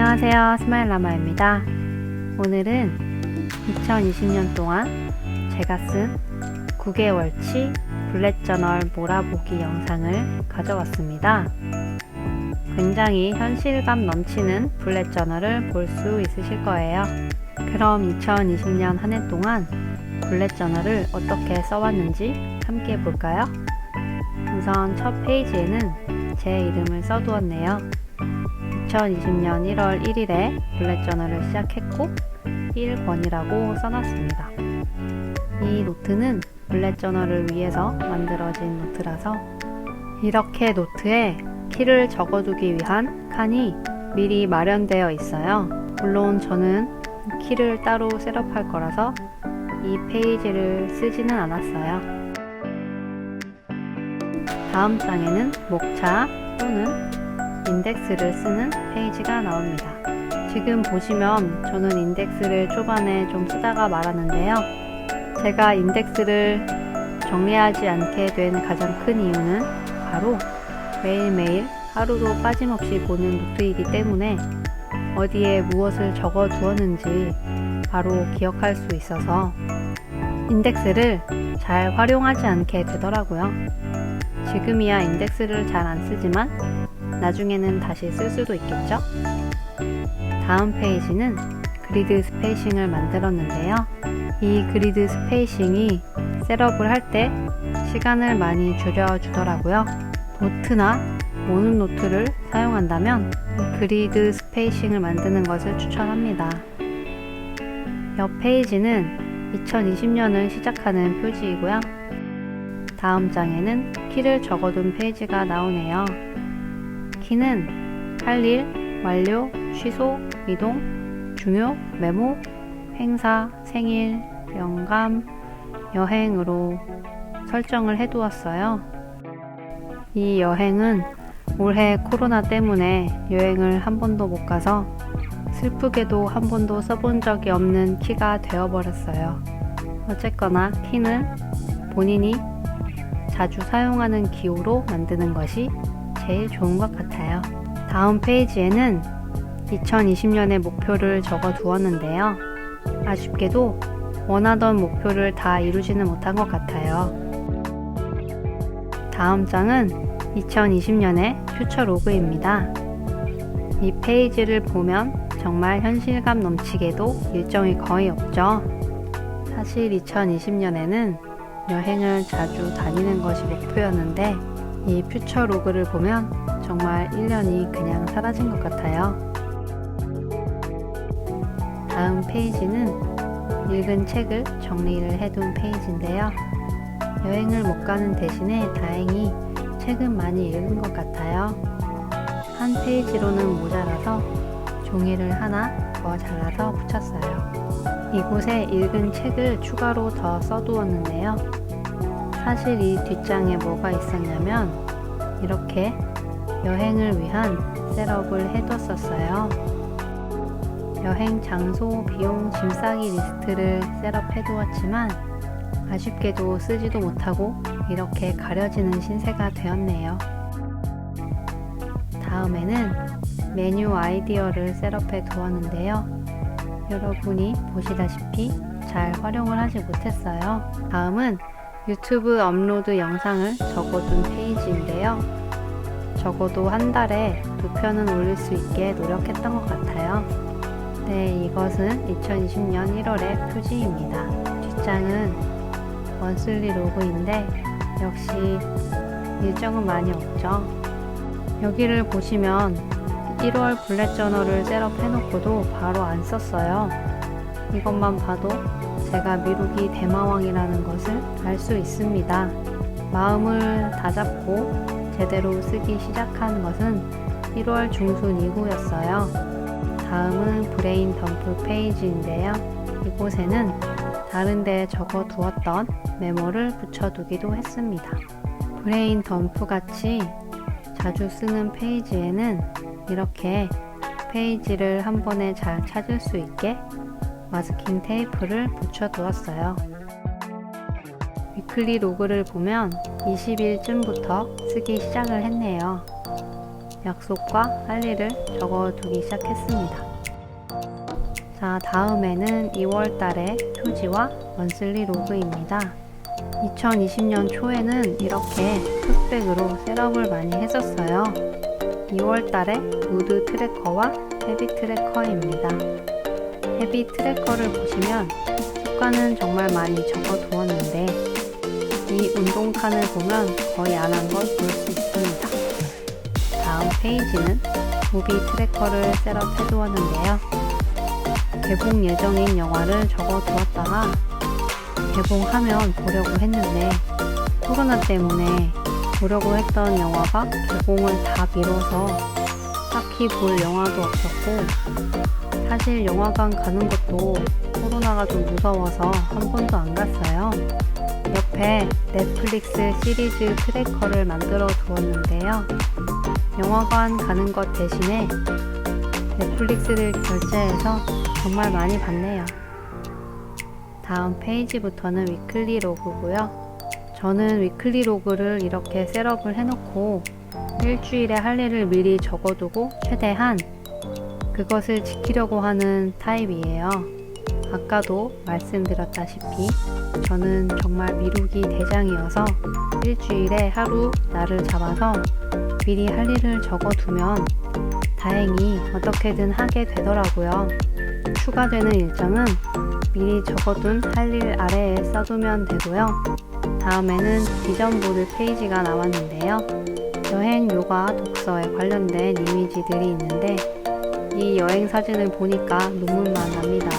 안녕하세요, 스마일라마입니다. 오늘은 2020년 동안 제가 쓴 9개월치 블랙저널 몰아보기 영상을 가져왔습니다. 굉장히 현실감 넘치는 블랙저널을 볼 수 있으실 거예요. 그럼 2020년 한 해 동안 블랙저널을 어떻게 써왔는지 함께 볼까요? 우선 첫 페이지에는 제 이름을 써두었네요. 2020년 1월 1일에 블랙저널을 시작했고 1권이라고 써놨습니다. 이 노트는 블랙저널을 위해서 만들어진 노트라서 이렇게 노트에 키를 적어두기 위한 칸이 미리 마련되어 있어요. 물론 저는 키를 따로 셋업할 거라서 이 페이지를 쓰지는 않았어요. 다음 장에는 목차 또는 인덱스를 쓰는 페이지가 나옵니다. 지금 보시면 저는 인덱스를 초반에 좀 쓰다가 말았는데요. 제가 인덱스를 정리하지 않게 된 가장 큰 이유는 바로 매일매일 하루도 빠짐없이 보는 노트이기 때문에 어디에 무엇을 적어 두었는지 바로 기억할 수 있어서 인덱스를 잘 활용하지 않게 되더라고요. 지금이야 인덱스를 잘 안 쓰지만 나중에는 다시 쓸 수도 있겠죠? 다음 페이지는 그리드 스페이싱을 만들었는데요. 이 그리드 스페이싱이 셋업을 할 때 시간을 많이 줄여주더라고요. 도트나 모노노트를 사용한다면 그리드 스페이싱을 만드는 것을 추천합니다. 옆 페이지는 2020년을 시작하는 표지이고요. 다음 장에는 키를 적어둔 페이지가 나오네요. 키는 할 일, 완료, 취소, 이동, 중요, 메모, 행사, 생일, 영감, 여행으로 설정을 해두었어요. 이 여행은 올해 코로나 때문에 여행을 한 번도 못 가서 슬프게도 한 번도 써본 적이 없는 키가 되어버렸어요. 어쨌거나 키는 본인이 자주 사용하는 기호로 만드는 것이 제일 좋은 것 같아요. 다음 페이지에는 2020년의 목표를 적어 두었는데요. 아쉽게도 원하던 목표를 다 이루지는 못한 것 같아요. 다음 장은 2020년의 퓨처 로그입니다. 이 페이지를 보면 정말 현실감 넘치게도 일정이 거의 없죠. 사실 2020년에는 여행을 자주 다니는 것이 목표였는데 이 퓨처 로그를 보면 정말 1년이 그냥 사라진 것 같아요. 다음 페이지는 읽은 책을 정리를 해둔 페이지인데요. 여행을 못 가는 대신에 다행히 책은 많이 읽은 것 같아요. 한 페이지로는 모자라서 종이를 하나 더 잘라서 붙였어요. 이곳에 읽은 책을 추가로 더 써두었는데요. 사실 이 뒷장에 뭐가 있었냐면 이렇게 여행을 위한 셋업을 해뒀었어요. 여행 장소, 비용, 짐 싸기 리스트를 셋업해 두었지만 아쉽게도 쓰지도 못하고 이렇게 가려지는 신세가 되었네요. 다음에는 메뉴 아이디어를 셋업해 두었는데요. 여러분이 보시다시피 잘 활용을 하지 못했어요. 다음은 유튜브 업로드 영상을 적어둔 페이지인데요. 적어도 한 달에 2편은 올릴 수 있게 노력했던 것 같아요. 네, 이것은 2020년 1월의 표지입니다. 뒷장은 먼슬리 로그인데 역시 일정은 많이 없죠. 여기를 보시면 1월 블랙저널을 셋업해놓고도 바로 안 썼어요. 이것만 봐도 제가 미루기 대마왕이라는 것을 알 수 있습니다. 마음을 다잡고 제대로 쓰기 시작한 것은 1월 중순 이후였어요. 다음은 브레인 덤프 페이지인데요. 이곳에는 다른 데 적어 두었던 메모를 붙여두기도 했습니다. 브레인 덤프 같이 자주 쓰는 페이지에는 이렇게 페이지를 한 번에 잘 찾을 수 있게 마스킹 테이프를 붙여두었어요. 위클리 로그를 보면 20일쯤부터 쓰기 시작을 했네요. 약속과 할 일을 적어두기 시작했습니다. 자, 다음에는 2월 달의 표지와 먼슬리 로그입니다. 2020년 초에는 이렇게 흑백으로 셋업을 많이 했었어요. 2월 달에 무드 트래커와 헤비 트래커입니다. 헤비 트래커를 보시면 습관은 정말 많이 적어두었는데 이 운동칸을 보면 거의 안 한 걸 볼 수 있습니다. 다음 페이지는 무비 트래커를 셋업해 두었는데요. 개봉 예정인 영화를 적어두었다가 개봉하면 보려고 했는데 코로나 때문에 보려고 했던 영화가 개봉을 다 미뤄서 딱히 볼 영화도 없었고, 사실 영화관 가는 것도 코로나가 좀 무서워서 한 번도 안 갔어요. 옆에 넷플릭스 시리즈 트래커를 만들어 두었는데요. 영화관 가는 것 대신에 넷플릭스를 결제해서 정말 많이 봤네요. 다음 페이지부터는 위클리 로그고요. 저는 위클리 로그를 이렇게 셋업을 해놓고 일주일에 할 일을 미리 적어두고 최대한 그것을 지키려고 하는 타입이에요. 아까도 말씀드렸다시피 저는 정말 미루기 대장이어서 일주일에 하루 날을 잡아서 미리 할 일을 적어두면 다행히 어떻게든 하게 되더라고요. 추가되는 일정은 미리 적어둔 할 일 아래에 써두면 되고요. 다음에는 비전보드 페이지가 나왔는데요. 여행, 요가, 독서에 관련된 이미지들이 있는데 이 여행 사진을 보니까 눈물만 납니다.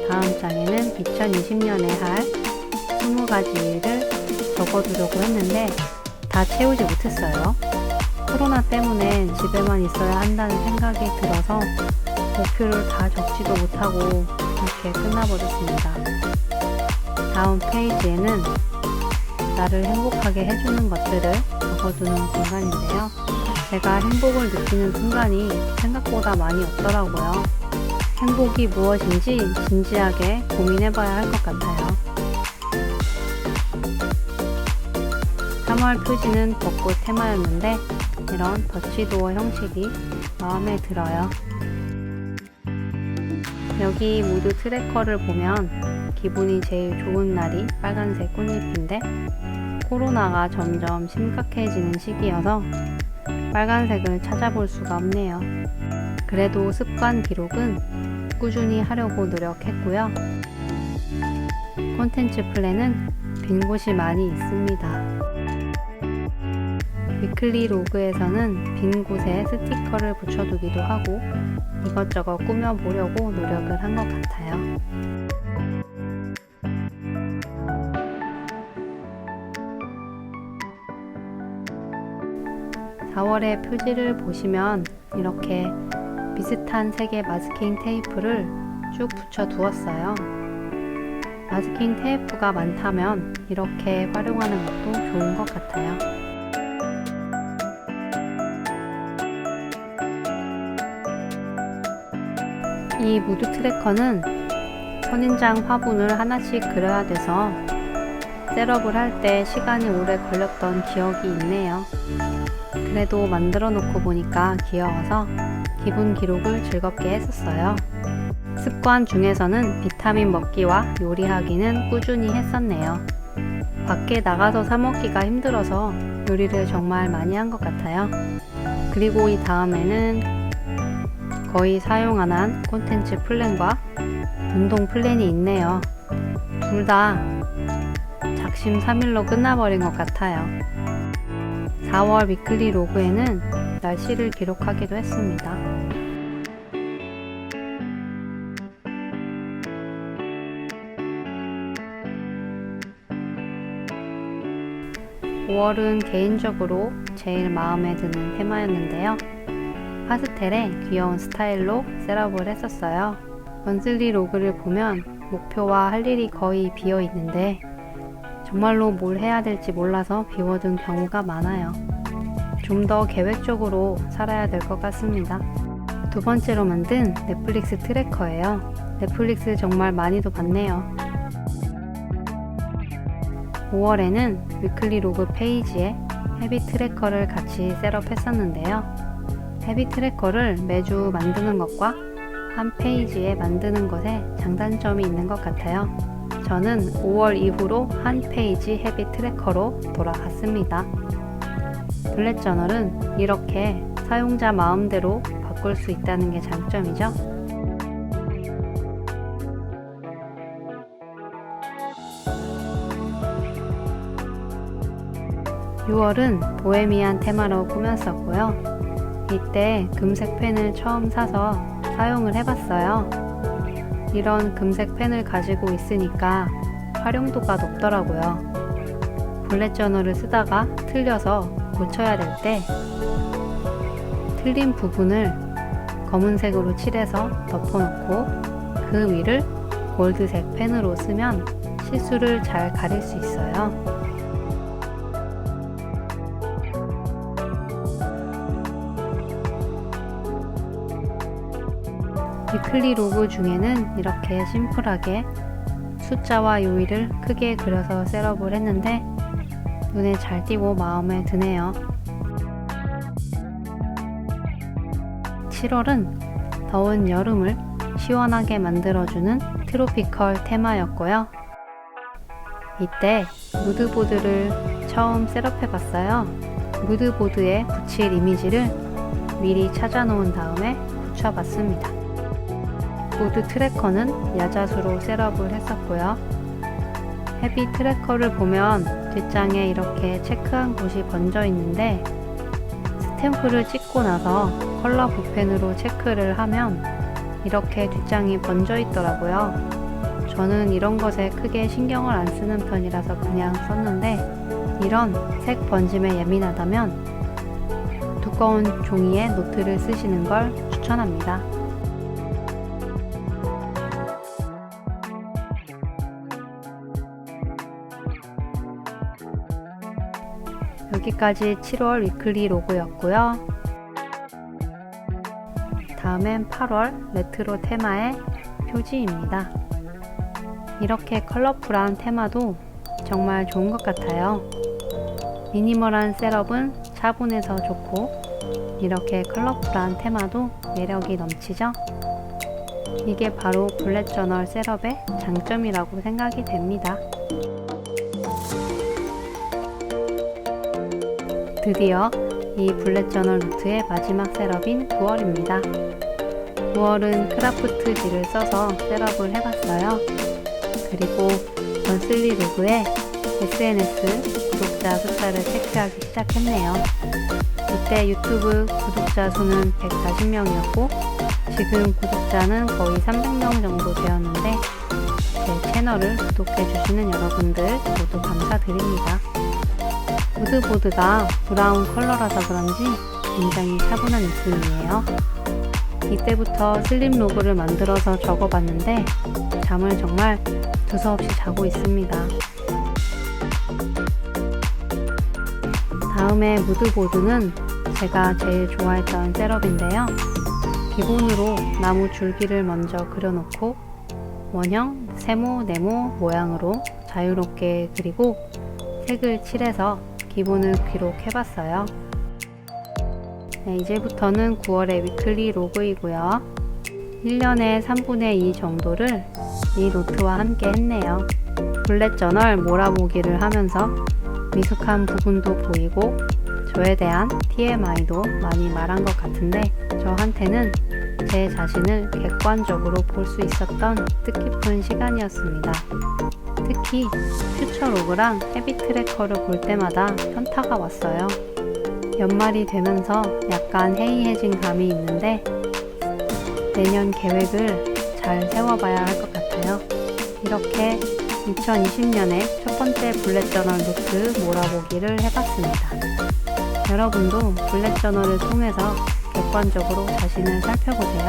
다음 장에는 2020년에 할 20가지 일을 적어두려고 했는데 다 채우지 못했어요. 코로나 때문에 집에만 있어야 한다는 생각이 들어서 목표를 다 적지도 못하고 이렇게 끝나버렸습니다. 다음 페이지에는 나를 행복하게 해주는 것들을 적어두는 공간인데요. 제가 행복을 느끼는 순간이 생각보다 많이 없더라고요. 행복이 무엇인지 진지하게 고민해봐야 할 것 같아요. 3월 표지는 벚꽃 테마였는데 이런 더치도어 형식이 마음에 들어요. 여기 무드 트래커를 보면 기분이 제일 좋은 날이 빨간색 꽃잎인데 코로나가 점점 심각해지는 시기여서 빨간색을 찾아볼 수가 없네요. 그래도 습관 기록은 꾸준히 하려고 노력했고요. 콘텐츠 플랜은 빈 곳이 많이 있습니다. 위클리 로그에서는 빈 곳에 스티커를 붙여두기도 하고 이것저것 꾸며보려고 노력을 한 것 같아요. (4월의) 표지를 보시면 이렇게 비슷한 색의 마스킹 테이프를 쭉 붙여 두었어요. 마스킹 테이프가 많다면 이렇게 활용하는 것도 좋은 것 같아요. 이 무드 트래커는 선인장 화분을 하나씩 그려야 돼서 셋업을 할 때 시간이 오래 걸렸던 기억이 있네요. 그래도 만들어 놓고 보니까 귀여워서 기분 기록을 즐겁게 했었어요. 습관 중에서는 비타민 먹기와 요리하기는 꾸준히 했었네요. 밖에 나가서 사 먹기가 힘들어서 요리를 정말 많이 한 것 같아요. 그리고 이 다음에는 거의 사용 안 한 콘텐츠 플랜과 운동 플랜이 있네요. 둘 다 작심삼일로 끝나버린 것 같아요. 4월 위클리 로그에는 날씨를 기록하기도 했습니다. (5월은) 개인적으로 제일 마음에 드는 테마였는데요. 파스텔에 귀여운 스타일로 셋업을 했었어요. 먼슬리 로그를 보면 목표와 할 일이 거의 비어 있는데 정말로 뭘 해야 될지 몰라서 비워둔 경우가 많아요. 좀 더 계획적으로 살아야 될 것 같습니다. 두 번째로 만든 넷플릭스 트래커예요. 넷플릭스 정말 많이도 봤네요. 5월에는 위클리 로그 페이지에 헤비 트래커를 같이 셋업했었는데요. 헤비 트래커를 매주 만드는 것과 한 페이지에 만드는 것에 장단점이 있는 것 같아요. 저는 5월 이후로 한 페이지 헤비 트래커로 돌아갔습니다. 블렛 저널은 이렇게 사용자 마음대로 바꿀 수 있다는 게 장점이죠. 6월은 보헤미안 테마로 꾸몄었고요. 이때 금색 펜을 처음 사서 사용을 해봤어요. 이런 금색 펜을 가지고 있으니까 활용도가 높더라고요. 블렛 저널을 쓰다가 틀려서 고쳐야 될 때 틀린 부분을 검은색으로 칠해서 덮어놓고 그 위를 골드색 펜으로 쓰면 실수를 잘 가릴 수 있어요. 위클리 로그 중에는 이렇게 심플하게 숫자와 요일을 크게 그려서 셋업을 했는데 눈에 잘 띄고 마음에 드네요. 7월은 더운 여름을 시원하게 만들어주는 트로피컬 테마였고요. 이때 무드보드를 처음 셋업해봤어요. 무드보드에 붙일 이미지를 미리 찾아놓은 다음에 붙여봤습니다. 보드 트래커는 야자수로 셋업을 했었고요. 헤비 트래커를 보면 뒷장에 이렇게 체크한 곳이 번져 있는데 스탬프를 찍고 나서 컬러 붓펜으로 체크를 하면 이렇게 뒷장이 번져 있더라고요. 저는 이런 것에 크게 신경을 안 쓰는 편이라서 그냥 썼는데 이런 색 번짐에 예민하다면 두꺼운 종이에 노트를 쓰시는 걸 추천합니다. 여기까지 7월 위클리 로고였고요. 다음엔 8월 레트로 테마의 표지입니다. 이렇게 컬러풀한 테마도 정말 좋은 것 같아요. 미니멀한 셋업은 차분해서 좋고 이렇게 컬러풀한 테마도 매력이 넘치죠? 이게 바로 블렛 저널 셋업의 장점이라고 생각이 됩니다. 드디어 이 블렛 저널 노트의 마지막 셋업인 9월입니다. 9월은 크라프트 지를 써서 셋업을 해봤어요. 그리고 먼슬리 로그에 SNS 구독자 숫자를 체크하기 시작했네요. 이때 유튜브 구독자 수는 140명이었고 지금 구독자는 거의 300명 정도 되었는데 제 채널을 구독해주시는 여러분들 모두 감사드립니다. 무드보드가 브라운 컬러라서 그런지 굉장히 차분한 느낌이에요. 이때부터 슬립 로그를 만들어서 적어봤는데 잠을 정말 두서없이 자고 있습니다. 다음에 무드보드는 제가 제일 좋아했던 셋업인데요. 기본으로 나무 줄기를 먼저 그려놓고 원형, 세모, 네모 모양으로 자유롭게 그리고 색을 칠해서 기본을 기록해봤어요. 네, 이제부터는 9월의 위클리 로그이고요. 1년에 3분의 2 정도를 이 노트와 함께 했네요. 블렛 저널 몰아보기를 하면서 미숙한 부분도 보이고 저에 대한 TMI도 많이 말한 것 같은데 저한테는 제 자신을 객관적으로 볼 수 있었던 뜻깊은 시간이었습니다. 특히 퓨처 로그랑 헤비 트래커를 볼 때마다 현타가 왔어요. 연말이 되면서 약간 해이해진 감이 있는데 내년 계획을 잘 세워봐야 할 것 같아요. 이렇게 2020년에 첫 번째 블렛 저널 노트 몰아보기를 해봤습니다. 여러분도 블렛 저널을 통해서 객관적으로 자신을 살펴보세요.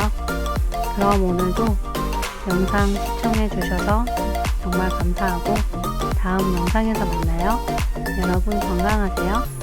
그럼 오늘도 영상 시청해주셔서 정말 감사하고 다음 영상에서 만나요. 여러분 건강하세요.